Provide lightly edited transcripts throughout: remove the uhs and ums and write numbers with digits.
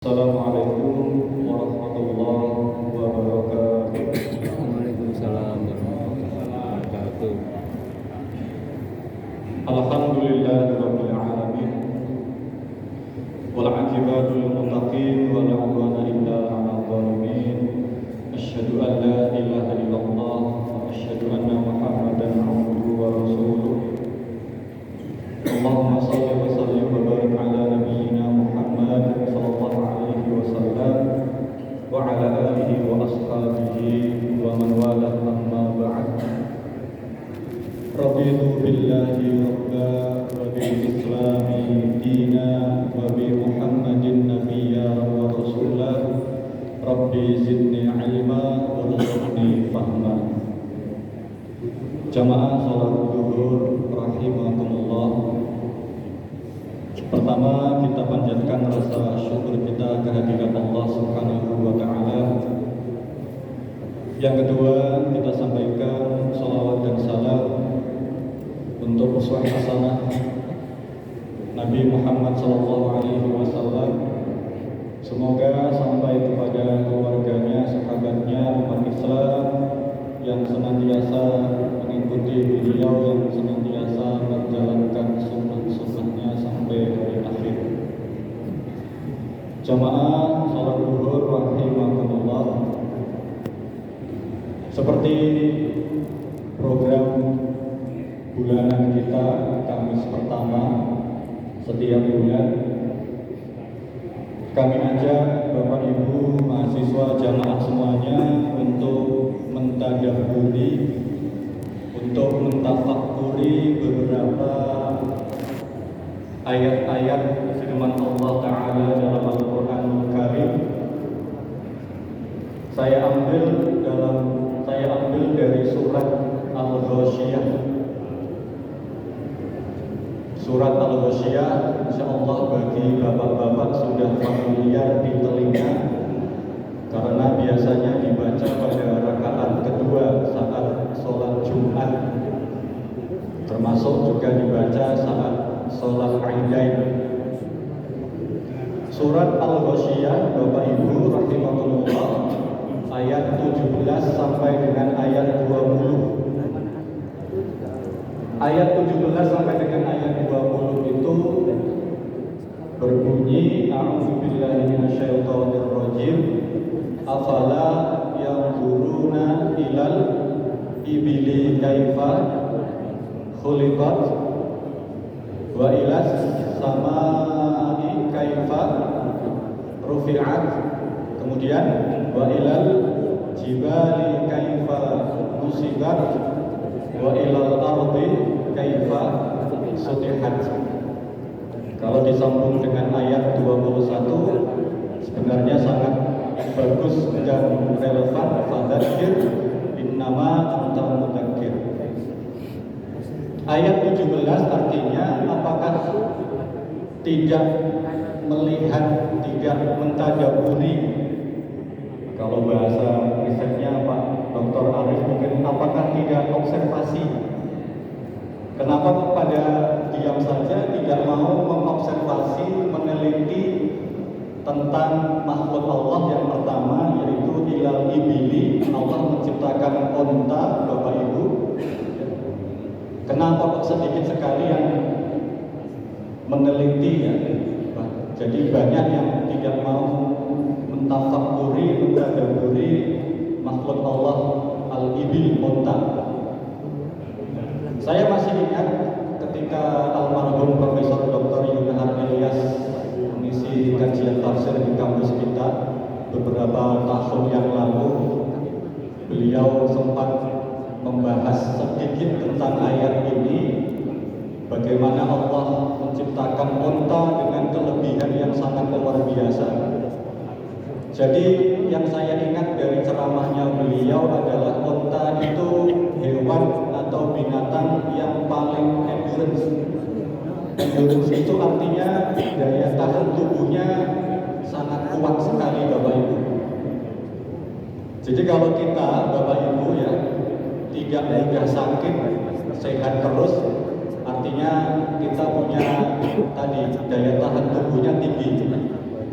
Assalamualaikum warahmatullahi wabarakatuh. Waalaikumsalam warahmatullahi wabarakatuh. Alhamdulillahirabbil alamin. Wal 'aqibatul muttaqin wa la 'udwana illa 'alal zalimin. Asyhadu an la ilaha illallah wa asyhadu anna Muhammadan 'abduhu wa rasuluh. Allahumma shalli wa sallim wa barik ala nabiyyina Muhammad sallallahu alaihi wasallam wa ala alihi wa ashabihi wa man walah, amma ba'd. Raditu billahi rabba wa bil islami dina wa bi Muhammadin nabiyya wa rasulah. Rabbi zidni ilma warzuqni fahma. Jamaah salat zuhur rahimakumullah. Pertama, kita panjatkan rasa syukur kita kehadirat Allah Subhanahu wa taala. Yang kedua, kita sampaikan salawat dan salam untuk uswah hasanah Nabi Muhammad sallallahu alaihi wasallam. Semoga sampai kepada keluarganya, sahabatnya, umat Islam yang senantiasa mengikuti beliau, yang senantiasa menjalankan sunnah-sunnahnya sampai hari akhir. Jamaah salat zuhur rahimakumullah. Seperti program bulanan kita Kamis pertama setiap bulan, kami ajak Bapak Ibu mahasiswa jamaah semuanya untuk mentadabburi, untuk mentafakuri beberapa ayat-ayat firman Allah Ta'ala dalam Al-Quranul Karim. Saya ambil dari surat Al-Ghasyiyah. Surat Al-Ghasyiyah, insyaallah bagi bapak-bapak sudah familiar di telinga, karena biasanya dibaca pada rakaat kedua saat sholat Jumat, termasuk juga dibaca saat sholat Idain. Surat Al-Ghasyiyah, Bapak Ibu rahimakumullah, ayat 17 sampai dengan ayat 20. Ayat 17 sampai dengan ayat 20 itu berbunyi, a'udzubillahi minasyaitonir rajim. Afala yanzuruna ilal ibili kaifa khuliqat wa ilas samai kaifa rufi'at. Kemudian wa ilal jibali kaifa nusibat wa ilal ardi kaifa sutihat. Kalau disambung dengan ayat 21 sebenarnya sangat bagus dan relevan. Fadzakir innama anta mudzakir. Ayat 17 artinya apakah tidak melihat, tidak mentadabburi. Kalau bahasa risetnya Pak Dr. Arif mungkin apakah tidak observasi. Kenapa pada diam saja tidak mau mengobservasi, meneliti tentang makhluk Allah yang pertama, yaitu ilal ibili. Allah menciptakan unta, Bapak Ibu. Kenapa kok sedikit sekali yang meneliti ya? Jadi banyak yang tidak mau mentafakuri, mentadabburi makhluk Allah al-ibil, unta. Saya masih ingat ketika almarhum Profesor Dr. Yunahar Ilyas mengisi kajian tafsir di kampus kita beberapa tahun yang lalu, beliau sempat membahas sedikit tentang ayat ini, bagaimana Allah menciptakan unta dengan kelebihan yang sangat luar biasa. Jadi yang saya ingat dari ceramahnya beliau adalah unta itu hewan atau binatang yang paling endurance. Endurance itu artinya daya tahan tubuhnya sangat kuat sekali, Bapak Ibu. Jadi kalau kita, Bapak Ibu ya, tidak mudah sakit, sehat terus, artinya kita punya tadi daya tahan tubuhnya tinggi.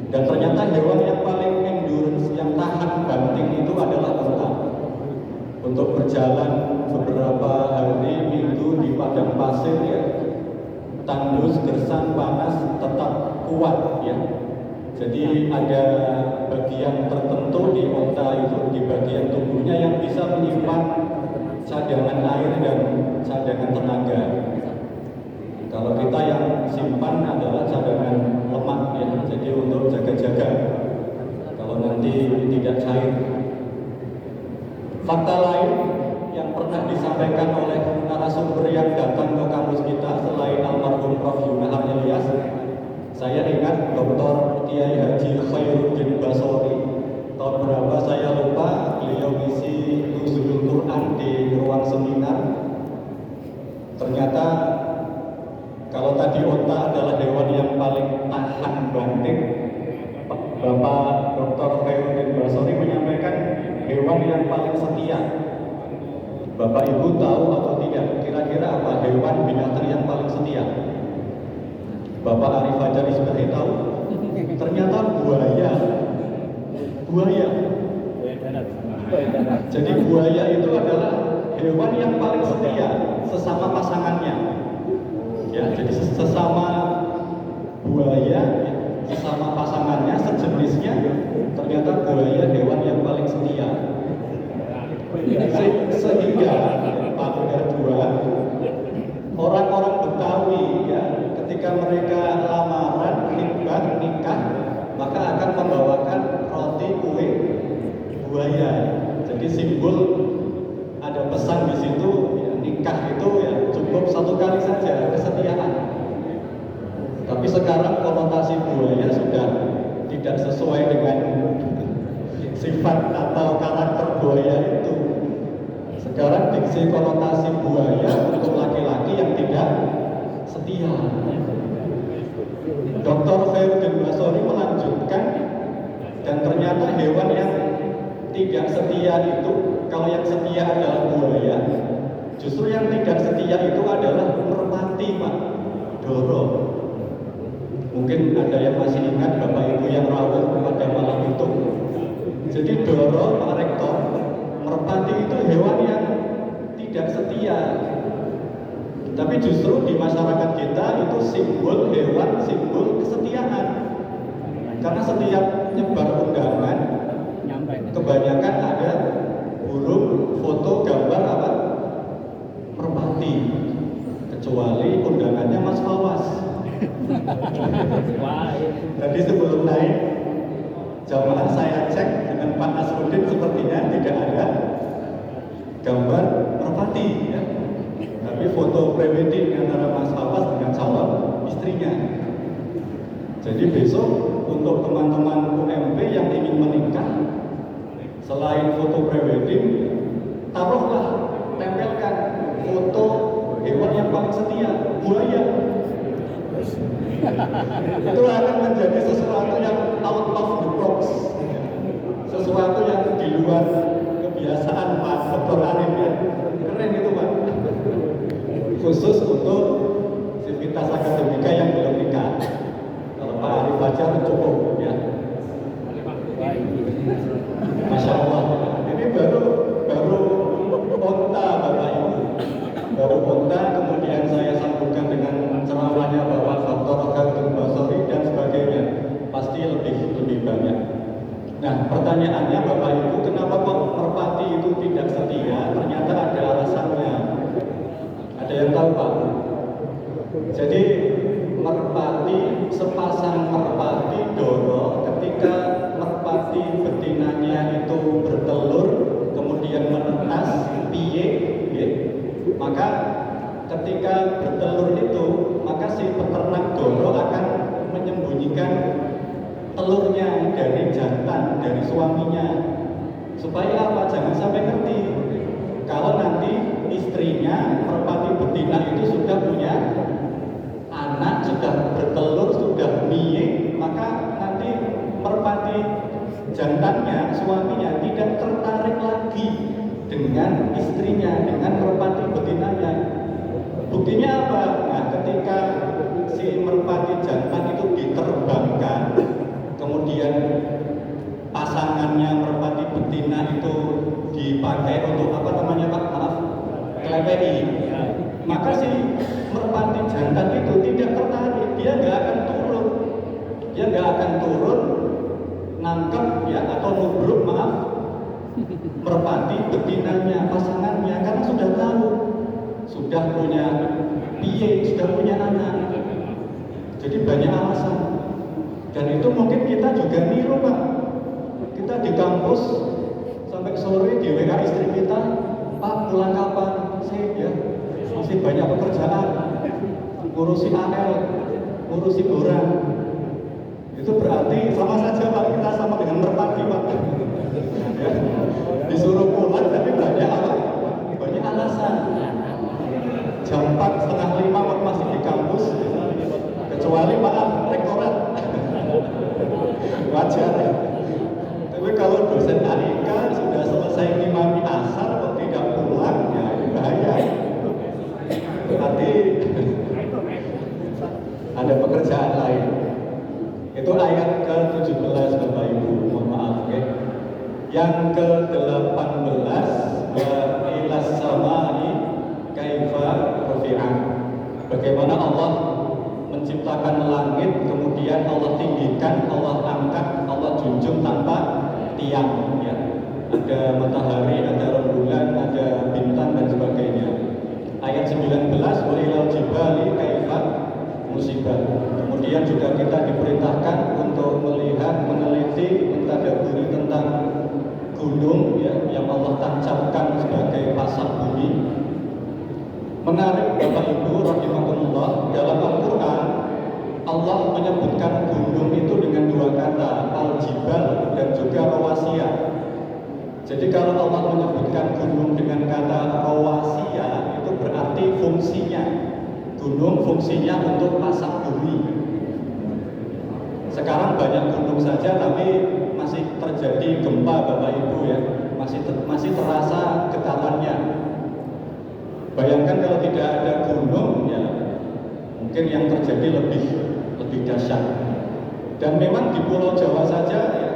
Dan ternyata hewan yang paling endurance, yang tahan banting itu adalah unta. Untuk berjalan beberapa hari, minggu di padang pasir ya, tandus, gersang, panas, tetap kuat ya. Jadi ada bagian tertentu di unta itu, di bagian tubuhnya yang bisa menyimpan cadangan air dan cadangan tenaga. Kalau kita yang simpan adalah cadangan lemak ya, jadi untuk jaga-jaga kalau nanti tidak cair. Fakta lain yang pernah disampaikan oleh narasumber yang datang ke kampus kita selain almarhum Prof. Yunahar Ilyas, saya ingat Dr. Kiai Haji Khairuddin Basori. Tahun berapa saya lupa, beliau ngisi Nuzulul Quran di ruang seminar. Ternyata kalau tadi unta adalah hewan yang paling tahan banting, Bapak Dr. Khairuddin Basori menyampaikan hewan yang paling setia. Bapak Ibu tahu atau tidak, kira-kira apa hewan binatang yang paling setia? Bapak Arif Fajari sudah tahu? Ternyata buaya. Buaya. Jadi buaya itu adalah hewan yang paling setia sesama pasangannya. Ya, jadi sesama buaya, sesama pasangannya, sejenisnya, ternyata buaya hewan yang paling setia. Sehingga pada dua orang-orang Betawi ya, ketika mereka lamaran, khitbah, nikah, maka akan membawakan roti kue buaya. Jadi simbol ada pesan di situ ya, nikah itu ya cukup satu kali saja kesetiaan. Tapi sekarang konotasi buaya sudah tidak sesuai dengan sifat atau karakter buaya itu. Sekarang diksi konotasi buaya untuk laki-laki yang tidak setia. Dr. Khairuddin Basori melanjutkan, dan ternyata hewan yang tidak setia itu, kalau yang setia adalah buaya, justru yang tidak setia itu adalah merpati, Pak. Doro. Mungkin ada yang masih ingat Bapak Ibu yang rawuh pada malam itu. Jadi Doro, Pak Rektor, merpati itu hewan yang tidak setia. Tapi justru di masyarakat kita itu simbol hewan, simbol kesetiaan. Karena setiap nyebar undangan, kebanyakan ada burung, foto, gambar apa? Merpati. Kecuali undangannya Mas Fawas. Tadi sebelum naik, jamaah saya cek dengan Pak Nasruddin, sepertinya tidak ada gambar merpati ya. Tapi foto prewedding antara Mas Fawas dengan calon istrinya. Jadi besok untuk teman-teman UMP yang ingin menikah, selain foto prewedding, taruhlah, tempelkan foto hewan yang paling setia, buaya. Itu akan menjadi sesuatu yang out of the box, sesuatu yang di luar kebiasaan Pak Dr. Arif ya. Keren itu Pak. Khusus untuk sivitas akademika yang belum nikah. Kalau Pak Arif aja cukup ya. Masya Allah. Ini baru onta Bapak Ibu. Baru onta, kemudian saya sambungkan dengan ceramahnya Bapak Dr. Khairuddin Basori dan sebagainya. Pasti lebih banyak. Nah, pertanyaannya Bapak Ibu, kenapa kok merpati itu tidak setia? Ternyata ada alasannya. Ada yang tahu Pak? Jadi merpati, sepasang merpati Doro, ketika merpati betinanya itu bertelur, kemudian menetas, piye, ya, maka ketika bertelur itu, maka si peternak Doro akan menyembunyikan telurnya dari jantan, dari suaminya. Supaya apa? Jangan sampai ngerti. Kalau nanti istrinya, merpati betina itu sudah punya anak, sudah bertelur, sudah mie, maka nanti merpati jantannya, suaminya tidak tertarik lagi dengan istrinya, dengan merpati betinanya. Buktinya apa? Nah, ketika si merpati jantan itu diterbangkan, kemudian pasangannya merpati betina itu dipakai untuk apa namanya Pak? Maaf, KPI. Maka si merpati jantan itu tidak tertarik, dia nggak akan turun nangkep ya atau nubruk maaf merpati betinanya, pasangannya, karena sudah tahu, sudah punya sudah punya anak. Jadi banyak alasan. Dan itu mungkin kita juga niru Pak. Kita di kampus sampai sore di WA istri kita, Pak pulang kapan? Ya, masih banyak pekerjaan, ngurusi AL, ngurusi borang. Itu berarti sama saja Pak, kita sama dengan merpati Pak. Ya, disuruh pulang tapi banyak apa? Banyak alasan. Jam 4:30 waktu masih di kampus, kecuali maaf rektorat. Wajar. Tapi kalau dosen AIK sudah selesai ngimami asar kok tidak pulang, ya bahaya. Berarti ada pekerjaan lain. Itu ayat ke-17 Bapak Ibu, mohon maaf ya. Yang ke-18 wa ilas samai kaifa rufi'an. Bagaimana Allah menciptakan langit, kemudian Allah tinggikan, Allah angkat, Allah junjung tanpa tiang ya. Ada matahari, ada rembulan, ada bintang dan sebagainya. Ayat 19 wa ilal jibali kaifa musibah. Kemudian juga kita diperintahkan untuk melihat, meneliti, mentadaburi tentang gunung ya, yang Allah tancapkan sebagai pasak bumi. Menarik Bapak Ibu rahimakumullah, dalam Al-Quran Allah menyebutkan gunung itu dengan dua kata, al-jibal dan juga rawasiya. Jadi kalau Allah menyebutkan gunung dengan kata rawasiya, itu berarti fungsinya gunung fungsinya untuk pasak bumi. Sekarang banyak gunung saja tapi masih terjadi gempa Bapak Ibu ya, masih terasa getarannya. Bayangkan kalau tidak ada gunung ya, mungkin yang terjadi lebih dahsyat. Dan memang di Pulau Jawa saja ya,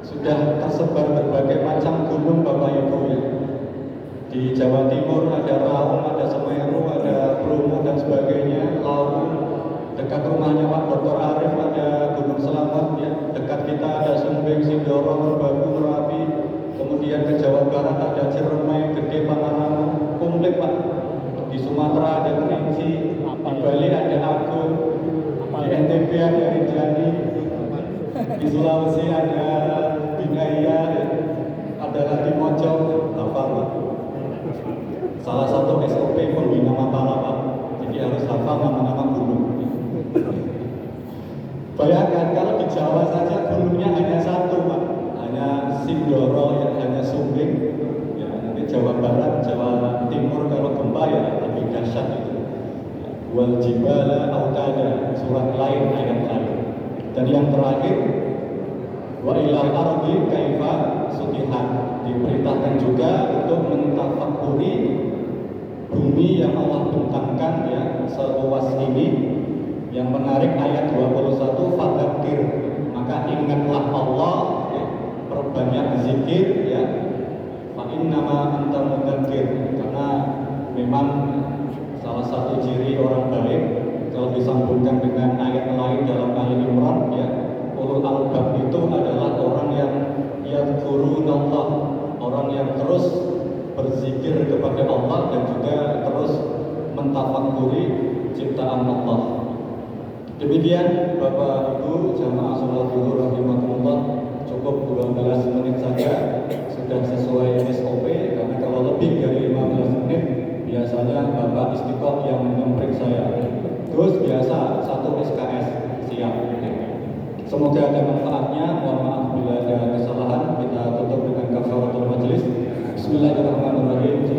sudah tersebar berbagai macam gunung Bapak Ibu ya. Di Jawa Timur ada Raung, ada Semeru, ada Bromo dan sebagainya. Lalu dekat rumahnya Pak Dr. Arif ada Gunung Selamat ya. Dekat kita ada Sumbing, Sindoro, Merbabu, Merapi. Kemudian ke Jawa Barat ada Ciremai, Gede, Pangandaran, komplit Pak. Di Sumatera ada Kerinci, di Bali ada Agung, di NTB ada Rinjani, di Sulawesi ada Binaya, ada lagi Mojok, hafal Pak. Salah satu SOP pembina Mapala Pak. Jadi harus hafal nama-nama gunung. Bayangkan kalau di Jawa saja gunungnya hanya satu Pak, hanya Sindoro ya, hanya Sumbing. Ya, nanti Jawa Barat, Jawa Timur kalau gempa ya lebih dahsyat itu. Wal jibala autada, surat lain, ayat lain. Dan yang terakhir, wa ilal ardi kaifa sutihat. Diperintahkan juga untuk mentafakuri bumi yang Allah bentangkan ya seluas ini. Yang menarik ayat 21, fadzakir, maka ingatlah Allah ya, perbanyak zikir ya. Fa innama anta mudzakir, karena memang salah satu ciri orang baik kalau disambungkan dengan ayat lain dalam Ali Imran ya, ulul albab itu adalah orang yang yadhkurunallah, orang yang terus berzikir kepada Allah dan juga terus mentafakuri ciptaan Allah. Demikian Bapak Ibu jamaah salat zuhur rahimakumullah, cukup 12 menit saja sudah sesuai SOP, karena kalau lebih dari 15 menit biasanya Bapak Istiqomah yang memberi saya. Terus biasa satu SKS siap. Semoga ada manfaatnya. Mohon maaf bila ada kesalahan. Kita tutup dengan kafaratul majelis. Bismillahirrahmanirrahim.